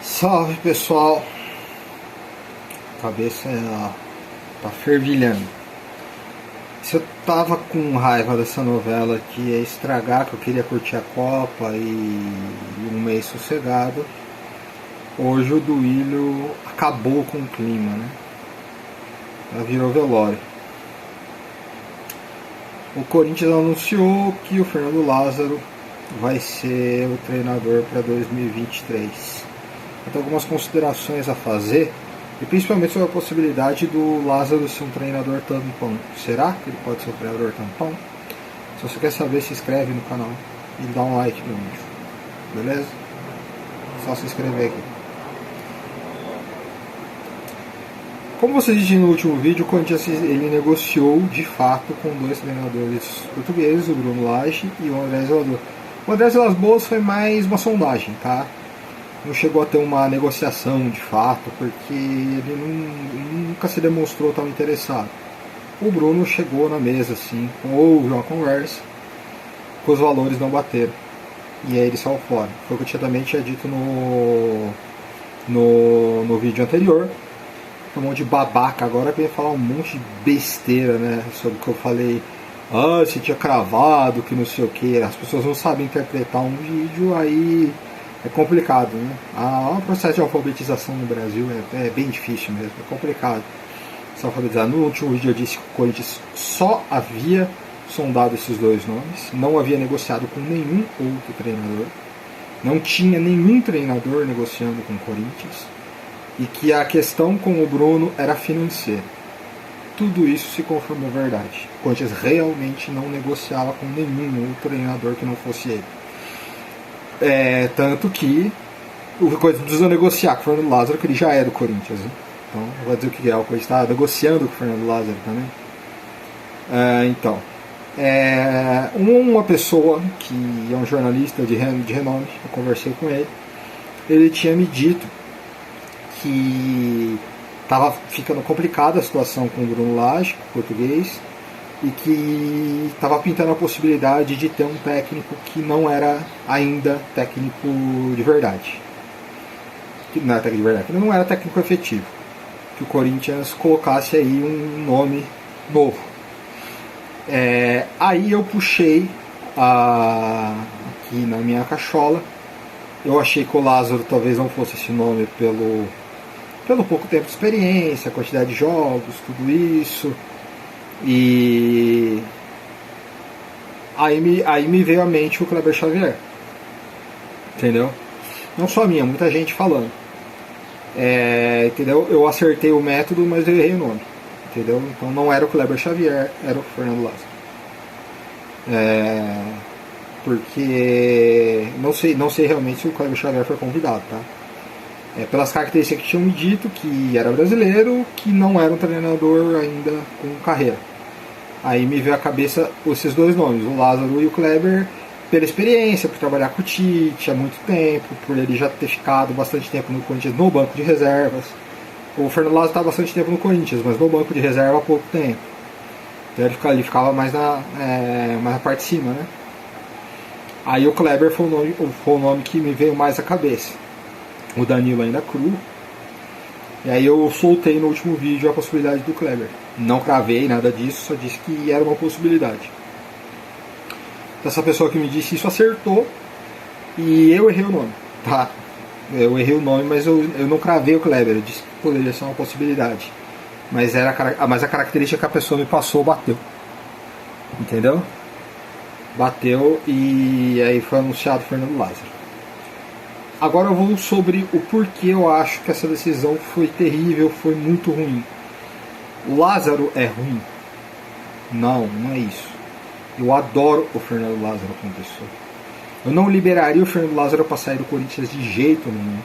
Salve pessoal, cabeça tá fervilhando. Se eu tava com raiva dessa novela que ia estragar, que eu queria curtir a Copa e um mês sossegado, hoje o Duílio acabou com o clima, né? Ela virou velório. O Corinthians anunciou que o Fernando Lázaro vai ser o treinador para 2023. Tem algumas considerações a fazer, e principalmente sobre a possibilidade do Lázaro ser um treinador tampão. Será que ele pode ser um treinador tampão? Se você quer saber, se inscreve no canal e dá um like no vídeo, beleza? Só se inscrever aqui. Como vocês disse no último vídeo, o Corinthians ele negociou de fato com dois treinadores portugueses, o Bruno Lage e o André Vilas-Boas. O André Vilas-Boas foi mais uma sondagem, tá? Não chegou a ter uma negociação de fato, porque ele nunca se demonstrou tão interessado. O Bruno chegou na mesa, assim, houve uma conversa, que os valores não bateram. E aí ele saiu fora. Foi o que eu também tinha dito no vídeo anterior. Um monte de babaca agora que ia falar um monte de besteira, né? Sobre o que eu falei. Se tinha cravado, que não sei o que. As pessoas não sabem interpretar um vídeo, aí é complicado, né? O processo de alfabetização no Brasil é bem difícil mesmo, é complicado se alfabetizar. No último vídeo eu disse que o Corinthians só havia sondado esses dois nomes, não havia negociado com nenhum outro treinador, não tinha nenhum treinador negociando com o Corinthians, e que a questão com o Bruno era financeira. Tudo isso se confirmou verdade. O Corinthians realmente não negociava com nenhum outro treinador que não fosse ele. Tanto que o Corinthians precisou negociar com o Fernando Lázaro, que ele já é do Corinthians, né? Então, vai dizer o que é, o Corinthians está negociando com o Fernando Lázaro também. Uma pessoa que é um jornalista de renome, eu conversei com ele tinha me dito que estava ficando complicada a situação com o Bruno Lage, português, e que estava pintando a possibilidade de ter um técnico que não era ainda técnico de verdade. Não era técnico de verdade, não era técnico efetivo. Que o Corinthians colocasse aí um nome novo. Aí eu puxei aqui na minha cachola. Eu achei que o Lázaro talvez não fosse esse nome pelo pouco tempo de experiência, quantidade de jogos, tudo isso. E aí me veio à mente o Kleber Xavier, entendeu? Não só a minha, muita gente falando, entendeu? Eu acertei o método, mas eu errei o nome, entendeu? Então não era o Kleber Xavier, era o Fernando Lázaro. Porque não sei realmente se o Kleber Xavier foi convidado, tá? Pelas características que tinham me dito, que era brasileiro, que não era um treinador ainda com carreira. Aí me veio à cabeça esses dois nomes, o Lázaro e o Kleber, pela experiência, por trabalhar com o Tite há muito tempo, por ele já ter ficado bastante tempo no Corinthians no banco de reservas. O Fernando Lázaro está bastante tempo no Corinthians, mas no banco de reserva há pouco tempo. Então ele ficava mais na parte de cima, né? Aí o Kleber foi o nome que me veio mais à cabeça. O Danilo ainda cru. E aí eu soltei no último vídeo a possibilidade do Kleber. Não cravei nada disso, só disse que era uma possibilidade. Essa pessoa que me disse isso acertou. E eu errei o nome, tá? Eu errei o nome, mas eu não cravei o Kleber. Eu disse que poderia ser uma possibilidade. Mas a característica que a pessoa me passou bateu. Entendeu? Bateu e aí foi anunciado o Fernando Lázaro. Agora eu vou sobre o porquê eu acho que essa decisão foi terrível, foi muito ruim. O Lázaro é ruim? Não é isso. Eu adoro o Fernando Lázaro como pessoa. Eu não liberaria o Fernando Lázaro para sair do Corinthians de jeito nenhum.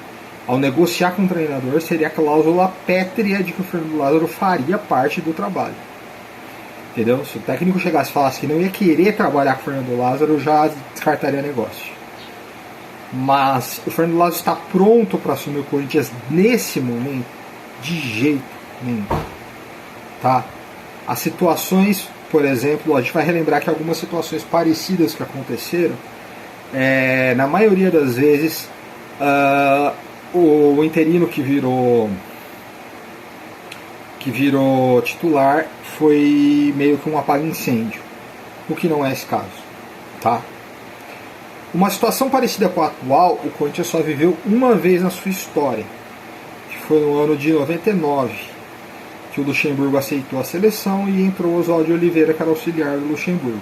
Ao negociar com o treinador, seria a cláusula pétrea de que o Fernando Lázaro faria parte do trabalho. Entendeu? Se o técnico chegasse e falasse que não ia querer trabalhar com o Fernando Lázaro, eu já descartaria negócio. Mas o Fernando Lázaro está pronto para assumir o Corinthians nesse momento? De jeito nenhum. Tá? As situações, por exemplo, a gente vai relembrar que algumas situações parecidas que aconteceram, na maioria das vezes o interino que virou titular foi meio que um apaga-incêndio, o que não é esse caso, tá? Uma situação parecida com a atual, o Corinthians só viveu uma vez na sua história, que foi no ano de 99, que o Luxemburgo aceitou a seleção e entrou o Oswaldo Oliveira, que era auxiliar do Luxemburgo.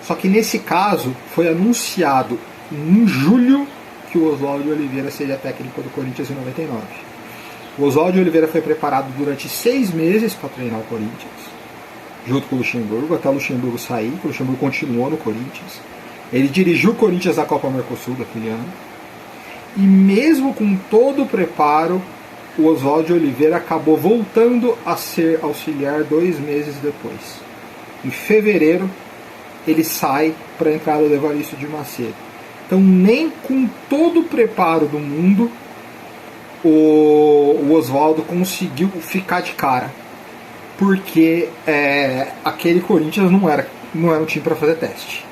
Só que nesse caso foi anunciado em julho que o Oswaldo Oliveira seria técnico do Corinthians em 99. O Oswaldo Oliveira foi preparado durante 6 meses para treinar o Corinthians, junto com o Luxemburgo, até o Luxemburgo sair, que o Luxemburgo continuou no Corinthians. Ele dirigiu o Corinthians na Copa Mercosul daquele ano. E mesmo com todo o preparo, o Oswaldo Oliveira acabou voltando a ser auxiliar 2 meses depois. Em fevereiro, ele sai para a entrada do Evaristo de Macedo. Então, nem com todo o preparo do mundo, o Oswaldo conseguiu ficar de cara. Porque aquele Corinthians não era um time para fazer teste.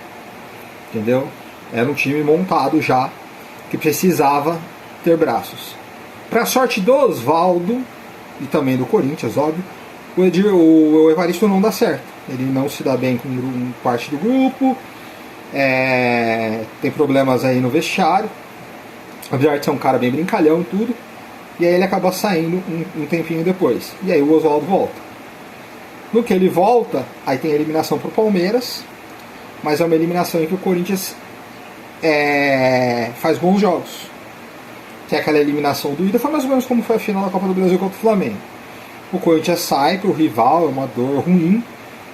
Entendeu? Era um time montado já, que precisava ter braços. Para sorte do Oswaldo, e também do Corinthians, óbvio, o Evaristo não dá certo. Ele não se dá bem com parte do grupo, tem problemas aí no vestiário, apesar de ser um cara bem brincalhão e tudo, e aí ele acaba saindo um tempinho depois. E aí o Oswaldo volta. No que ele volta, aí tem a eliminação pro Palmeiras, mas é uma eliminação em que o Corinthians faz bons jogos. Que é aquela eliminação do ida, foi mais ou menos como foi a final da Copa do Brasil contra o Flamengo. O Corinthians sai pro rival, é uma dor ruim,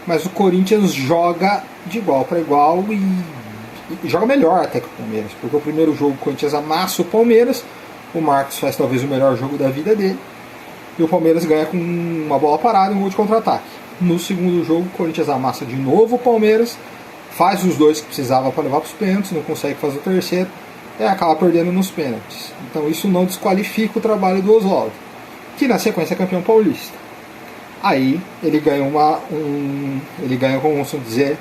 mas o Corinthians joga de igual para igual e joga melhor até que o Palmeiras, porque o primeiro jogo o Corinthians amassa o Palmeiras, o Marcos faz talvez o melhor jogo da vida dele, e o Palmeiras ganha com uma bola parada e um gol de contra-ataque. No segundo jogo o Corinthians amassa de novo o Palmeiras, faz os 2 que precisava para levar para os pênaltis, não consegue fazer o terceiro, e acaba perdendo nos pênaltis. Então isso não desqualifica o trabalho do Oswaldo, que na sequência é campeão paulista. Aí ele ganha ele ganha, como vamos dizer,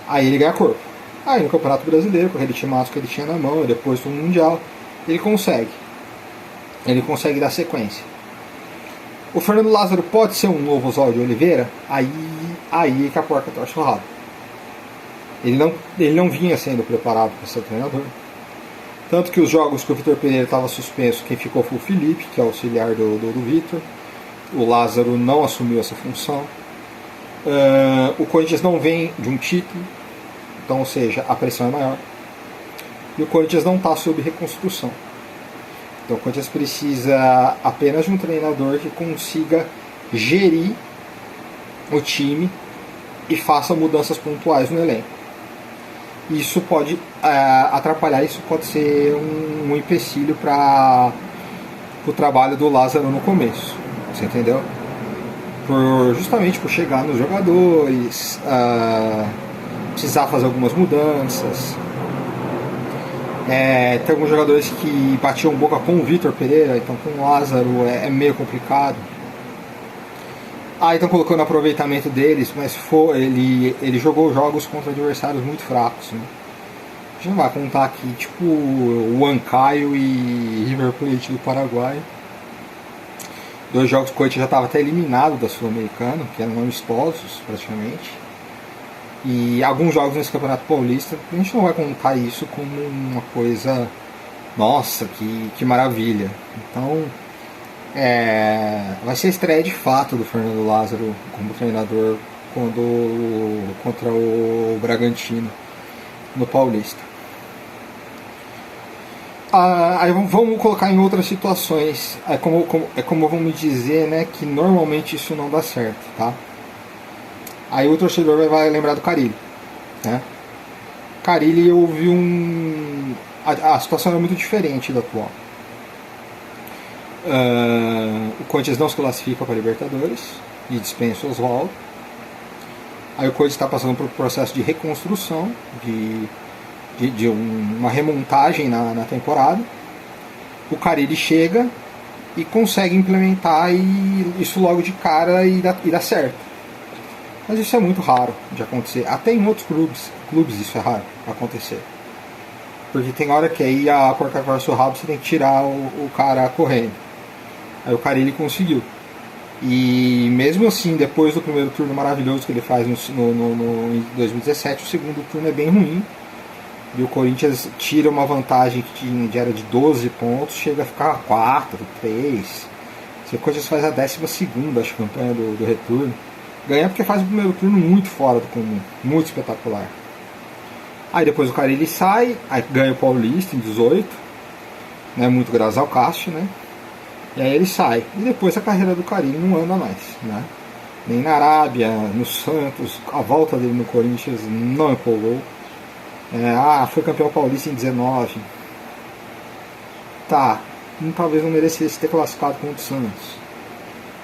aí ele ganha corpo. Aí no Campeonato Brasileiro, com aquele timaço que ele tinha na mão, e depois do Mundial, ele consegue dar sequência. O Fernando Lázaro pode ser um novo Oswaldo Oliveira? Aí que a porca torce o rabo. Ele não vinha sendo preparado para ser treinador. Tanto que os jogos que o Vitor Pereira estava suspenso, quem ficou foi o Felipe, que é auxiliar do Vitor. O Lázaro não assumiu essa função. O Corinthians não vem de um título, então, ou seja, a pressão é maior. E o Corinthians não está sob reconstrução. Então o Corinthians precisa apenas de um treinador que consiga gerir o time e faça mudanças pontuais no elenco. Isso pode atrapalhar, isso pode ser um empecilho para o trabalho do Lázaro no começo. Você entendeu? Justamente por chegar nos jogadores, precisar fazer algumas mudanças. Tem alguns jogadores que batiam boca com o Vitor Pereira, então com o Lázaro é meio complicado. Aí estão colocando o aproveitamento deles, mas ele jogou jogos contra adversários muito fracos, né? A gente não vai contar aqui, tipo o Huancayo e River Plate do Paraguai. 2 jogos que o Corinthians já estava até eliminado da Sul-Americana, que eram amistosos praticamente. E alguns jogos nesse Campeonato Paulista, a gente não vai contar isso como uma coisa, nossa, que maravilha. Então, vai ser a estreia de fato do Fernando Lázaro como treinador contra o Bragantino no Paulista. Aí vamos colocar em outras situações. Como vamos dizer, né, que normalmente isso não dá certo, tá? Aí o torcedor vai lembrar do Carille, né? Carille, eu vi a situação era muito diferente da atual. O Corinthians não se classifica para a Libertadores e dispensa o Oswaldo. Aí o Corinthians está passando por um processo de reconstrução, de uma remontagem na temporada. O Carille chega e consegue implementar isso logo de cara e dá certo. Mas isso é muito raro de acontecer. Até em outros clubes isso é raro acontecer. Porque tem hora que aí a porca torce o rabo, você tem que tirar o cara correndo. Aí o Carille conseguiu. E mesmo assim, depois do primeiro turno maravilhoso que ele faz em 2017, o segundo turno é bem ruim. E o Corinthians tira uma vantagem que era de 12 pontos, chega a ficar 4, 3. O Corinthians faz a 12ª, acho, campanha do retorno. Ganha porque faz o primeiro turno muito fora do comum, muito espetacular. Aí depois o Carille sai, aí ganha o Paulista em 18, né, muito graças ao Cássio, né? E aí ele sai. E depois a carreira do Carille não anda mais, né? Nem na Arábia, no Santos, a volta dele no Corinthians não empolgou. Foi campeão paulista em 19. Tá, talvez não merecesse ter classificado contra o Santos.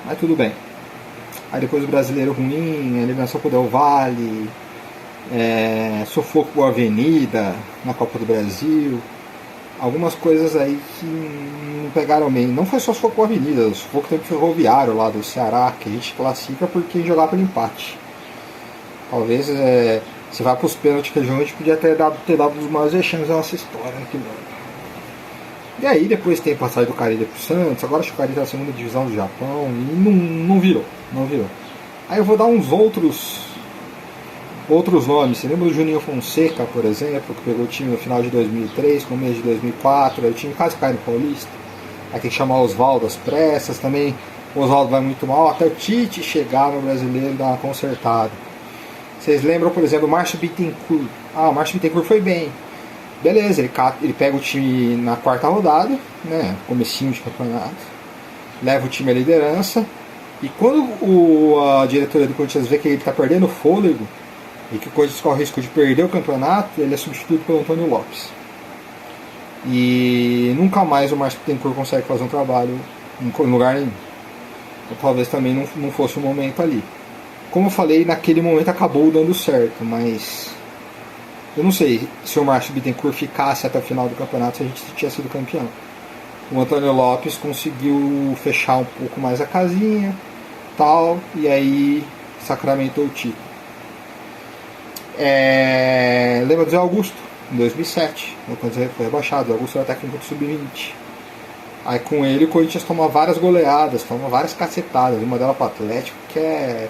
Mas tudo bem. Aí depois o brasileiro ruim, a eliminação pro Del Valle, sufoco por Avenida na Copa do Brasil. Algumas coisas aí que não pegaram bem. Não foi só sufoco por Avenida, o sufoco também ferroviário lá do Ceará, que a gente classifica porque jogar pelo empate. Talvez se vai para os pênaltis que a gente podia ter dado os maiores vexames da nossa história. Né, e aí depois tem a passagem do Carille pro Santos, agora acho que o Carille tá na segunda divisão do Japão e não virou. Aí eu vou dar uns outros nomes. Você lembra do Juninho Fonseca, por exemplo, que pegou o time no final de 2003, começo de 2004, aí o time quase cai no Paulista. Aí tem que chamar o Oswaldo às pressas também. O Oswaldo vai muito mal, até o Tite chegar no brasileiro e dar uma consertada. Vocês lembram, por exemplo, o Márcio Bittencourt? O Márcio Bittencourt foi bem. Beleza, ele pega o time na 4ª rodada, né, comecinho de campeonato, leva o time à liderança, e quando a diretoria do Corinthians vê que ele está perdendo o fôlego, e que o Corinthians corre o risco de perder o campeonato, ele é substituído pelo Antônio Lopes. E nunca mais o Márcio Bittencourt consegue fazer um trabalho em lugar nenhum. Ou talvez também não fosse o momento ali. Como eu falei, naquele momento acabou dando certo, mas eu não sei se o Márcio Bittencourt ficasse até o final do campeonato se a gente tinha sido campeão. O Antônio Lopes conseguiu fechar um pouco mais a casinha, tal, e aí sacramentou o título. Lembra do Zé Augusto, em 2007, quando ele foi rebaixado. O Augusto era técnico do Sub-20. Aí com ele o Corinthians toma várias goleadas, toma várias cacetadas, uma delas para o Atlético, que é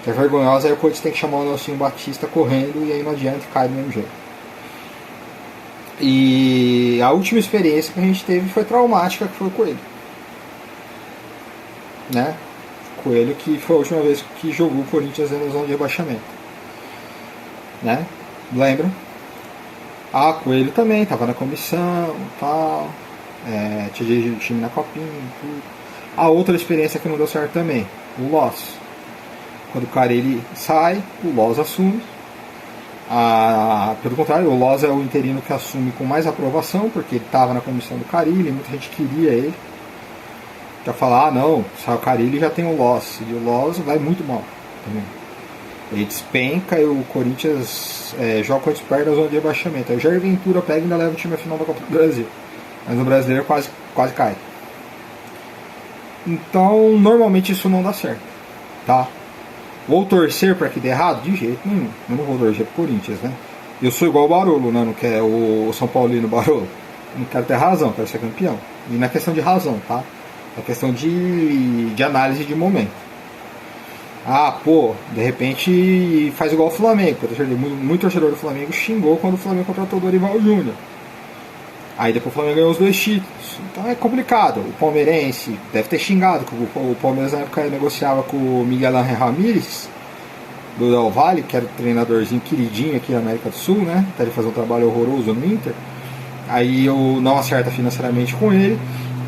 vergonhosa. Aí o Corinthians tem que chamar o Nelsinho Batista correndo, e aí não adianta, cai do mesmo jeito. E a última experiência que a gente teve foi traumática, que foi o Coelho, né? Coelho, que foi a última vez que jogou o Corinthians na zona de rebaixamento, né? Lembram? Coelho também estava na comissão, tal, tinha dirigido o time na copinha, tudo. A outra experiência que não deu certo também, o Loss. Quando o Carille sai, o Loss assume. Pelo contrário, o Loss é o interino que assume com mais aprovação, porque ele estava na comissão do Carille, muita gente queria ele. Já falar, não, sai o Carille, já tem o Loss. E o Loss vai muito mal também. Ele despenca e o Corinthians joga com a perde na zona de rebaixamento. Aí o Jair Ventura pega e ainda leva o time à final da Copa do Brasil. Mas no brasileiro quase cai. Então, normalmente isso não dá certo, tá? Vou torcer para que dê errado? De jeito nenhum. Eu não vou torcer pro Corinthians, né? Eu sou igual o Barolo, né? Não quer o São Paulino Barolo. Não quero ter razão, quero ser campeão. E não é questão de razão, tá? É questão de análise de momento. De repente faz igual o Flamengo. Muito torcedor do Flamengo xingou quando o Flamengo contratou o Dorival Júnior. Aí depois o Flamengo ganhou os 2 títulos. Então é complicado. O palmeirense deve ter xingado, que o Palmeiras na época negociava com o Miguel Ángel Ramírez, do Del Valle, que era o treinadorzinho queridinho aqui na América do Sul, né? Até ele fazer um trabalho horroroso no Inter. Aí eu não acerta financeiramente com ele.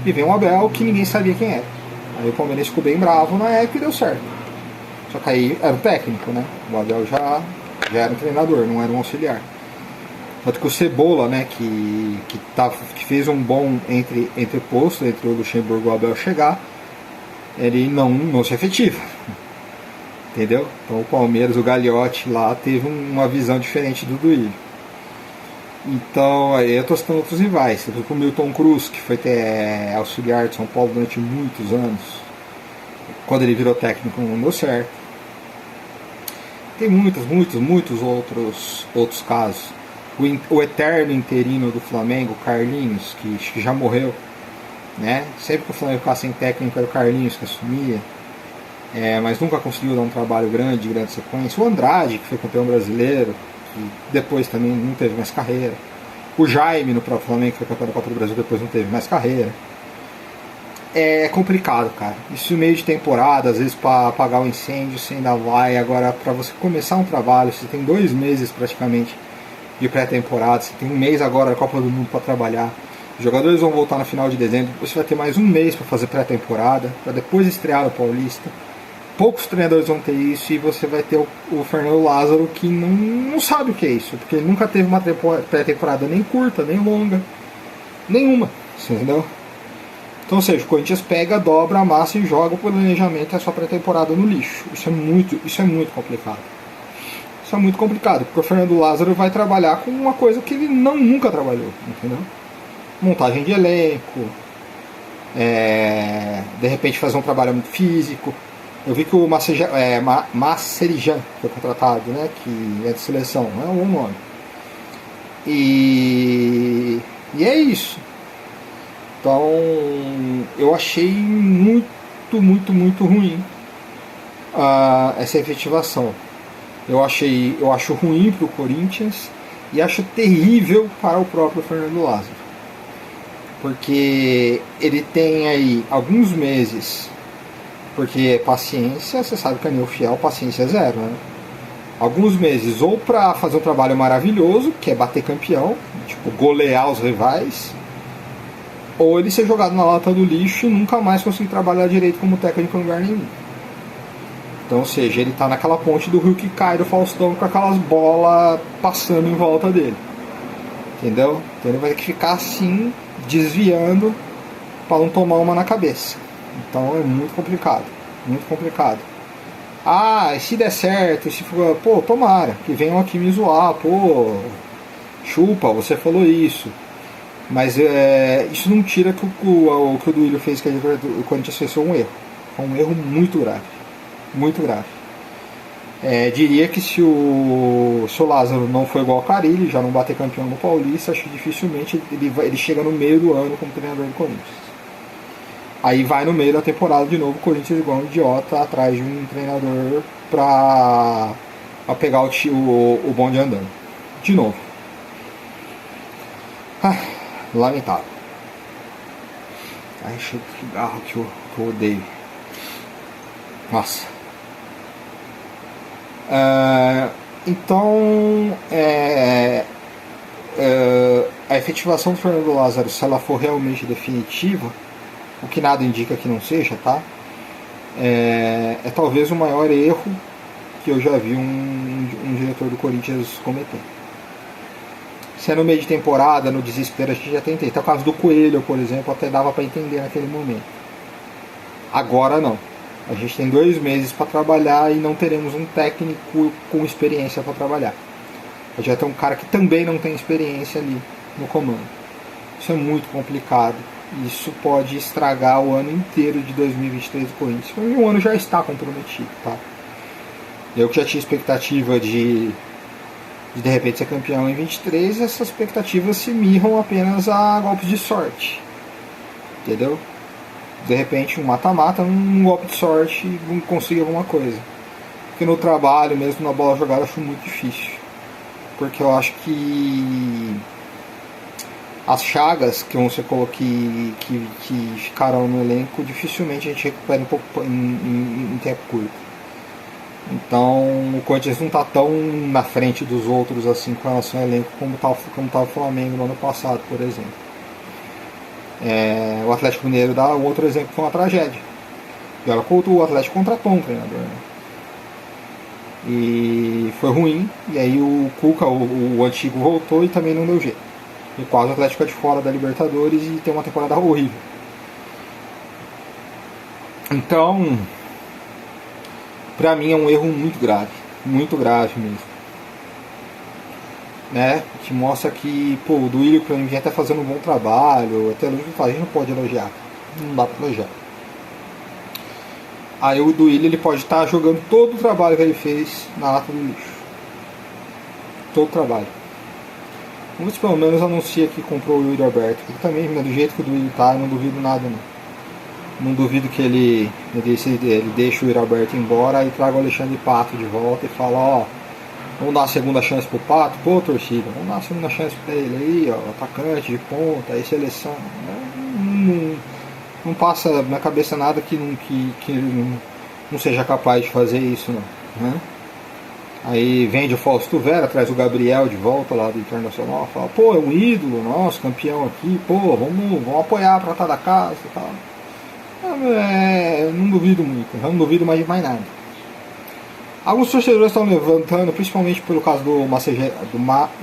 E vem o Abel, que ninguém sabia quem era. Aí o palmeirense ficou bem bravo na época e deu certo. Só que aí era o técnico, né? O Abel já era um treinador, não era um auxiliar. Tanto que o Cebola, né, que fez um bom entreposto entre o Luxemburgo e o Abel chegar, ele não se efetiva. Entendeu? Então o Palmeiras, o Gagliotti lá, teve uma visão diferente do Duílio. Então aí eu estou citando outros rivais. O Milton Cruz, que foi auxiliar de São Paulo durante muitos anos. Quando ele virou técnico não deu certo. Tem muitos outros casos. o eterno interino do Flamengo, Carlinhos, que já morreu, né? Sempre que o Flamengo ficava sem técnico era o Carlinhos que assumia, mas nunca conseguiu dar um trabalho grande, de grande sequência. O Andrade, que foi campeão brasileiro, que depois também não teve mais carreira. O Jaime, no próprio Flamengo, que foi campeão da Copa do Brasil, depois não teve mais carreira. É complicado, cara. Isso meio de temporada, às vezes para apagar o incêndio, você ainda vai. Agora, para você começar um trabalho, você tem 2 meses praticamente de pré-temporada, você tem um mês agora da Copa do Mundo para trabalhar. Os jogadores vão voltar no final de dezembro, você vai ter mais um mês para fazer pré-temporada, para depois estrear no Paulista. Poucos treinadores vão ter isso, e você vai ter o Fernando Lázaro, que não sabe o que é isso, porque ele nunca teve uma pré-temporada nem curta, nem longa, nenhuma, entendeu? Então, ou seja, o Corinthians pega, dobra, amassa e joga o planejamento e a sua pré-temporada no lixo. Isso é muito complicado. Isso é muito complicado, porque o Fernando Lázaro vai trabalhar com uma coisa que ele nunca trabalhou, entendeu? Montagem de elenco, de repente fazer um trabalho muito físico. Eu vi que o Masserijan foi contratado, né, que é de seleção, não é um nome. E é isso. Então, eu achei muito ruim essa efetivação. Eu acho ruim para o Corinthians e acho terrível para o próprio Fernando Lázaro. Porque ele tem aí alguns meses, porque paciência, você sabe que é meu fiel, paciência é zero, né? Alguns meses ou para fazer um trabalho maravilhoso, que é bater campeão, tipo golear os rivais, ou ele ser jogado na lata do lixo e nunca mais conseguir trabalhar direito como técnico em lugar nenhum. Então, ou seja, ele tá naquela ponte do rio que cai do Faustão com aquelas bolas passando em volta dele. Entendeu? Então ele vai ter que ficar assim, desviando, para não tomar uma na cabeça. Então é muito complicado. Muito complicado. Ah, e se der certo, se for, pô, tomara, que venham aqui me zoar, pô, chupa, você falou isso. Mas isso não tira que o que o Duílio fez, que o Corinthians fez, foi um erro. Foi um erro muito grave. Muito grave. Diria que se o Lázaro não for igual ao Carille, já não bater campeão no Paulista, acho que dificilmente ele chega no meio do ano como treinador do Corinthians. Aí vai no meio da temporada de novo o Corinthians igual um idiota atrás de um treinador pra pegar o bonde andando. De novo. Lamentável. Ai, cheio de cigarro que eu odeio. Nossa. Então, a efetivação do Fernando Lázaro, se ela for realmente definitiva, o que nada indica que não seja, tá? É talvez o maior erro que eu já vi um diretor do Corinthians cometer. Se é no meio de temporada, no desespero, a gente já tentei. Até o caso do Coelho, por exemplo, até dava para entender naquele momento. Agora não. A gente tem 2 meses para trabalhar e não teremos um técnico com experiência para trabalhar. A gente vai ter um cara que também não tem experiência ali no comando. Isso é muito complicado. Isso pode estragar o ano inteiro de 2023 do Corinthians. O ano já está comprometido, tá? Eu que já tinha expectativa de repente ser campeão em 23, essas expectativas se mirram apenas a golpes de sorte. Entendeu? De repente um mata-mata, um golpe de sorte e conseguir alguma coisa. Porque no trabalho, mesmo na bola jogada, eu acho muito difícil. Porque eu acho que as chagas que você colocou que ficaram no elenco, dificilmente a gente recupera em tempo curto. Então o Corinthians não está tão na frente dos outros assim com relação ao elenco como tá o Flamengo no ano passado, por exemplo. O Atlético Mineiro dá o outro exemplo, foi uma tragédia. E olha, o Atlético contratou um treinador, né? E foi ruim, e aí o Cuca, o antigo, voltou e também não deu jeito. E quase o Atlético é de fora da Libertadores e tem uma temporada horrível. Então, pra mim é um erro muito grave mesmo. Né? Que mostra que, pô, o Duílio pra mim já tá fazendo um bom trabalho, até hoje a gente não pode elogiar, não dá pra elogiar. Aí o Duílio ele pode estar jogando todo o trabalho que ele fez na lata do lixo. Todo o trabalho. Vamos pelo menos anuncia que comprou o Yuri Alberto. Porque também, do jeito que o Duílio tá, eu não duvido nada não. Não duvido que ele deixe o Yuri Alberto embora e traga o Alexandre Pato de volta e fala, ó, vamos dar uma segunda chance pro Pato? Pô, torcida, vamos dar uma segunda chance pra ele aí, ó, atacante de ponta, aí seleção. Não passa na cabeça nada que não seja capaz de fazer isso, não. Né? Aí vende o Fausto Vera, traz o Gabriel de volta lá do Internacional, fala, pô, é um ídolo nosso, campeão aqui, pô, vamos apoiar pra estar da casa e tal. Não duvido muito, não duvido mais de mais nada. Alguns torcedores estão levantando, principalmente pelo caso do Marcejan,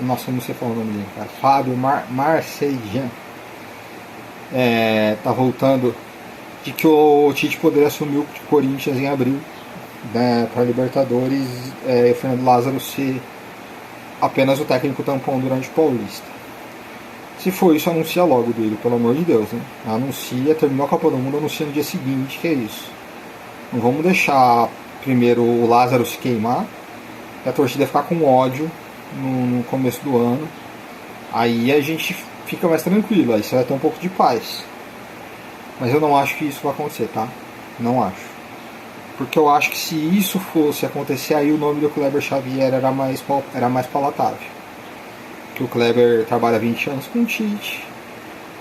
nossa, não sei falar o nome dele, cara, Fábio Marcejan. Tá voltando de que o Tite poderia assumir o Corinthians em abril, né, para Libertadores, e o Fernando Lázaro ser apenas o técnico tampão durante o Paulista. Se for isso, anuncia logo dele, pelo amor de Deus, né? Anuncia, terminou a Copa do Mundo, anuncia no dia seguinte, que é isso. Não vamos deixar primeiro o Lázaro se queimar e a torcida ficar com ódio no começo do ano. Aí a gente fica mais tranquilo, aí você vai ter um pouco de paz. Mas eu não acho que isso vai acontecer, tá? Não acho. Porque eu acho que se isso fosse acontecer, aí o nome do Kleber Xavier era mais palatável. Que o Kleber trabalha 20 anos com o Tite.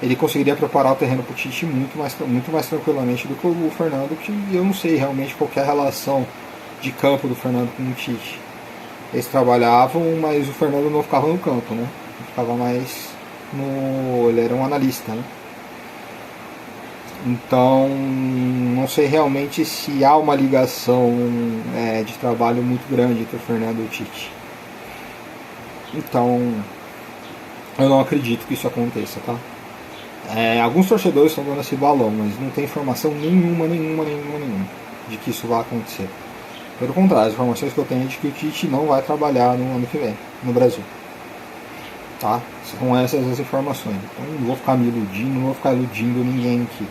Ele conseguiria preparar o terreno para o Tite muito mais tranquilamente do que o Fernando, que eu não sei realmente qual é a relação de campo do Fernando com o Tite. Eles trabalhavam, mas o Fernando não ficava no campo, né? Ele ficava mais no... ele era um analista, né? Então, não sei realmente se há uma ligação de trabalho muito grande entre o Fernando e o Tite. Então, eu não acredito que isso aconteça, tá? Alguns torcedores estão dando esse balão, mas não tem informação nenhuma de que isso vai acontecer. Pelo contrário, as informações que eu tenho é de que o Tite não vai trabalhar no ano que vem, no Brasil. Tá? São essas as informações. Então, não vou ficar me iludindo, não vou ficar iludindo ninguém aqui.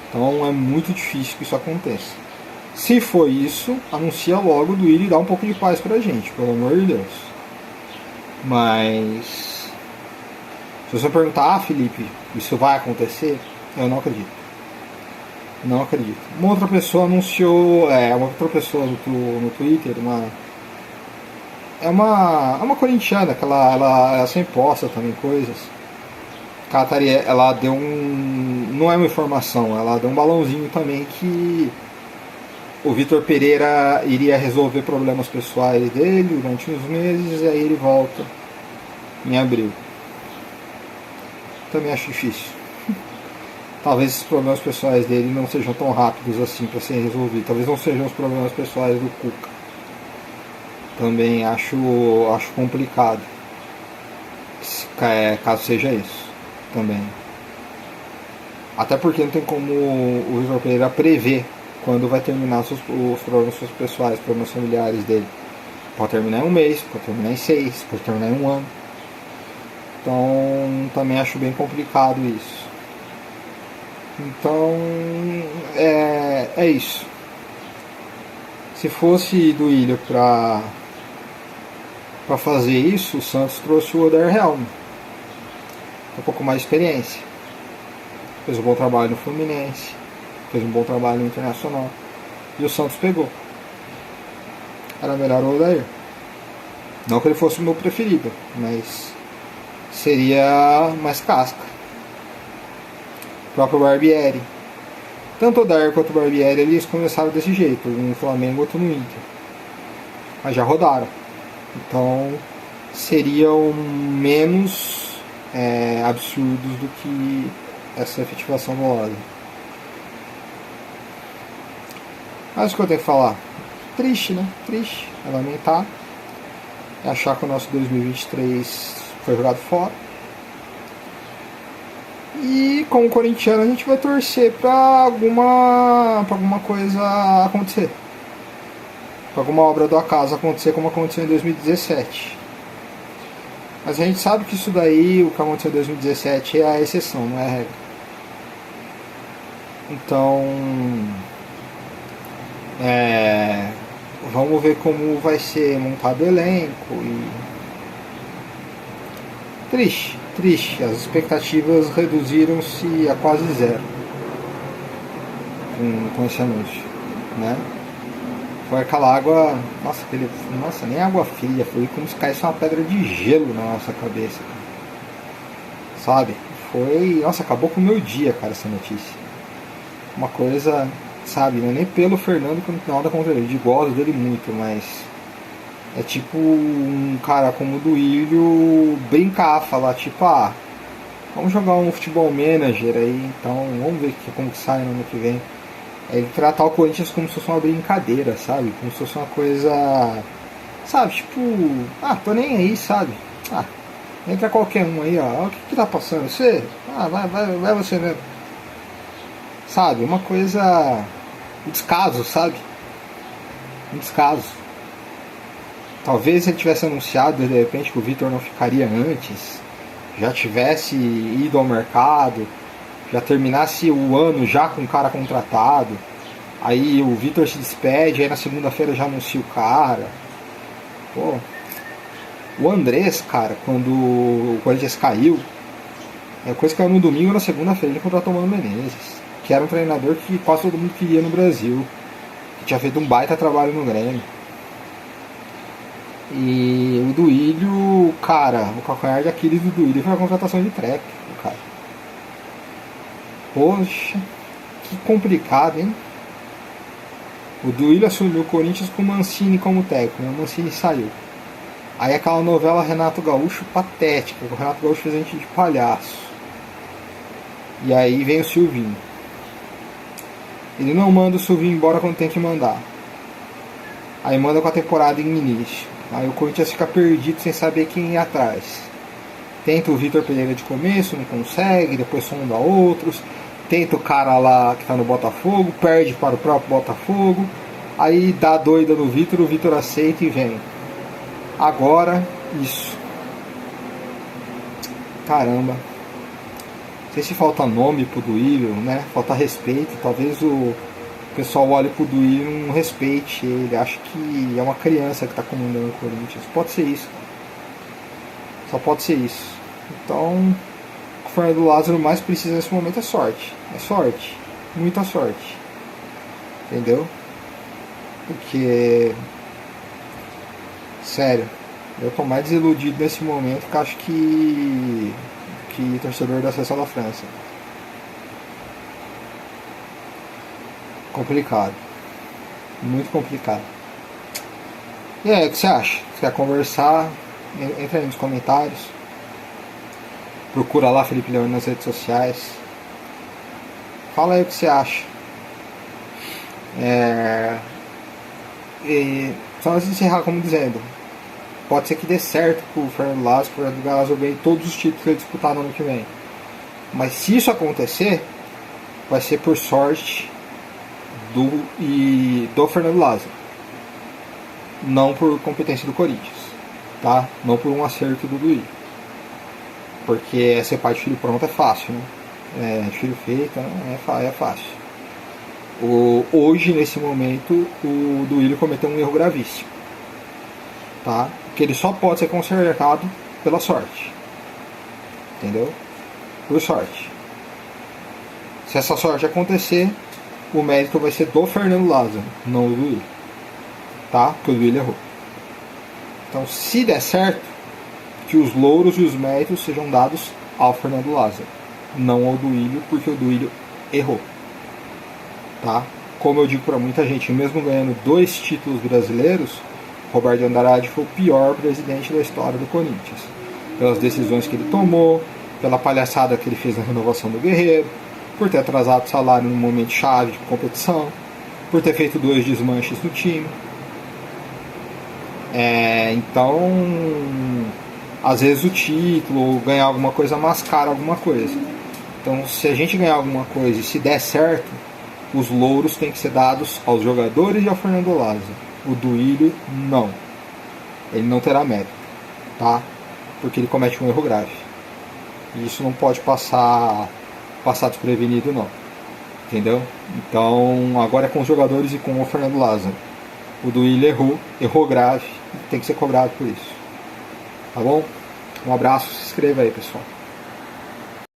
Então é muito difícil que isso aconteça. Se for isso, anuncia logo do Duílio e dá um pouco de paz pra gente, pelo amor de Deus. Mas se você perguntar, Felipe, isso vai acontecer? Eu não acredito. Não acredito. Uma outra pessoa anunciou, uma outra pessoa no Twitter, é uma corintiana, que ela sempre posta também coisas. Ela deu não é uma informação, ela deu um balãozinho também que o Vitor Pereira iria resolver problemas pessoais dele durante uns meses e aí ele volta em abril. Também acho difícil. Talvez esses problemas pessoais dele não sejam tão rápidos assim para ser resolvidos. Talvez não sejam os problemas pessoais do Cuca. Também acho complicado, caso seja isso. Também. Até porque não tem como o Vitor Pereira prever quando vai terminar os problemas pessoais, os problemas familiares dele. Pode terminar em um mês, pode terminar em 6, pode terminar em um ano. Então também acho bem complicado isso. Então é isso. Se fosse do Ilha para fazer isso, o Santos trouxe o Oder Helm. Um pouco mais de experiência. Fez um bom trabalho no Fluminense, fez um bom trabalho no Internacional. E o Santos pegou. Era melhor o Odair. Não que ele fosse o meu preferido, mas seria mais casca. O próprio Barbieri. Tanto o Odair quanto o Barbieri, eles começaram desse jeito, um no Flamengo, outro no Inter. Mas já rodaram. Então seriam menos absurdos do que essa efetivação do Lázaro. Mas o que eu tenho que falar? Triste, né? Triste. É lamentar. É achar que o nosso 2023 foi jogado fora. E como corintiano a gente vai torcer pra alguma coisa acontecer. Pra alguma obra do acaso acontecer como aconteceu em 2017. Mas a gente sabe que isso daí, o que aconteceu em 2017 é a exceção, não é a regra. Então, vamos ver como vai ser montado o elenco. E Triste, triste. As expectativas reduziram-se a quase zero com esse anúncio, né? Foi aquela água, nossa, nem água fria, foi como se caísse uma pedra de gelo na nossa cabeça, sabe? Foi, nossa, acabou com o meu dia, cara, essa notícia. Uma coisa, sabe, não é nem pelo Fernando, que não tem nada contra ele, eu gosto dele muito, mas é tipo um cara como o Duílio brincar, falar tipo, vamos jogar um futebol manager aí, então vamos ver como que sai no ano que vem. É ele tratar o Corinthians como se fosse uma brincadeira, sabe? Como se fosse uma coisa, sabe, tipo, tô nem aí, sabe? Entra qualquer um aí, ó, o que tá passando? Você? Vai você mesmo. Sabe, uma coisa, um descaso, sabe? Um descaso. Talvez ele tivesse anunciado de repente que o Vitor não ficaria antes, já tivesse ido ao mercado, já terminasse o ano já com o cara contratado, aí o Vitor se despede, aí na segunda-feira já anuncia o cara. Pô, o Andrés, cara, quando o Corinthians caiu, a coisa caiu no domingo, na segunda-feira ele contratou o Mano Menezes, que era um treinador que quase todo mundo queria no Brasil, que tinha feito um baita trabalho no Grêmio. E o Duílio, cara, o calcanhar de Aquiles do Duílio foi a contratação de técnico, cara. Poxa, que complicado, hein? O Duílio assumiu o Corinthians com o Mancini como técnico, né? O Mancini saiu. Aí aquela novela Renato Gaúcho patética, que o Renato Gaúcho fez a gente de palhaço. E aí vem o Silvinho. Ele não manda o Silvinho embora quando tem que mandar. Aí manda com a temporada em início. Aí o Corinthians fica perdido sem saber quem ir atrás. Tenta o Vitor Pereira de começo, não consegue, depois sonda outros. Tenta o cara lá que tá no Botafogo, perde para o próprio Botafogo. Aí dá doida no Vitor, o Vitor aceita e vem. Agora, isso. Caramba. Não sei se falta nome pro Duílio, né? Falta respeito. Talvez o pessoal olhe pro Duílio e não respeite ele. Acho que é uma criança que tá comandando o Corinthians. Pode ser isso. Só pode ser isso. Então, o Fernando Lázaro mais precisa nesse momento é sorte. É sorte. Muita sorte. Entendeu? Porque, sério, eu tô mais desiludido nesse momento que acho que torcedor da Seleção da França. Complicado. Muito complicado. E aí, o que você acha? Se quer conversar, entra aí nos comentários. Procura lá Felipe Leão nas redes sociais. Fala aí o que você acha. E só antes de encerrar, como dizendo, pode ser que dê certo pro Fernando Lázaro, que o Fernando Lázaro ganhe todos os títulos que ele disputar no ano que vem. Mas se isso acontecer, vai ser por sorte do Fernando Lázaro, não por competência do Corinthians, tá? Não por um acerto do Duílio, porque ser pai de filho pronto é fácil, né? Filho feito é fácil. Hoje, nesse momento, o Duílio cometeu um erro gravíssimo, tá? Que ele só pode ser consertado pela sorte, entendeu? Por sorte. Se essa sorte acontecer, o mérito vai ser do Fernando Lázaro, não do Duílio, tá? Porque o Duílio errou. Então, se der certo, que os louros e os méritos sejam dados ao Fernando Lázaro, não ao Duílio, porque o Duílio errou, tá? Como eu digo para muita gente, mesmo ganhando 2 títulos brasileiros, Roberto de Andrade foi o pior presidente da história do Corinthians, pelas decisões que ele tomou, pela palhaçada que ele fez na renovação do Guerreiro, por ter atrasado o salário num momento chave de competição, por ter feito 2 desmanches no time. Então, às vezes o título, ou ganhar alguma coisa, mascara alguma coisa. Então, se a gente ganhar alguma coisa e se der certo, os louros têm que ser dados aos jogadores e ao Fernando Lázaro. O Duílio, não. Ele não terá mérito, tá? Porque ele comete um erro grave. E isso não pode passar desprevenido, não. Entendeu? Então, agora é com os jogadores e com o Fernando Lázaro. O Duílio errou grave, tem que ser cobrado por isso. Tá bom? Um abraço. inscreva aí, pessoal.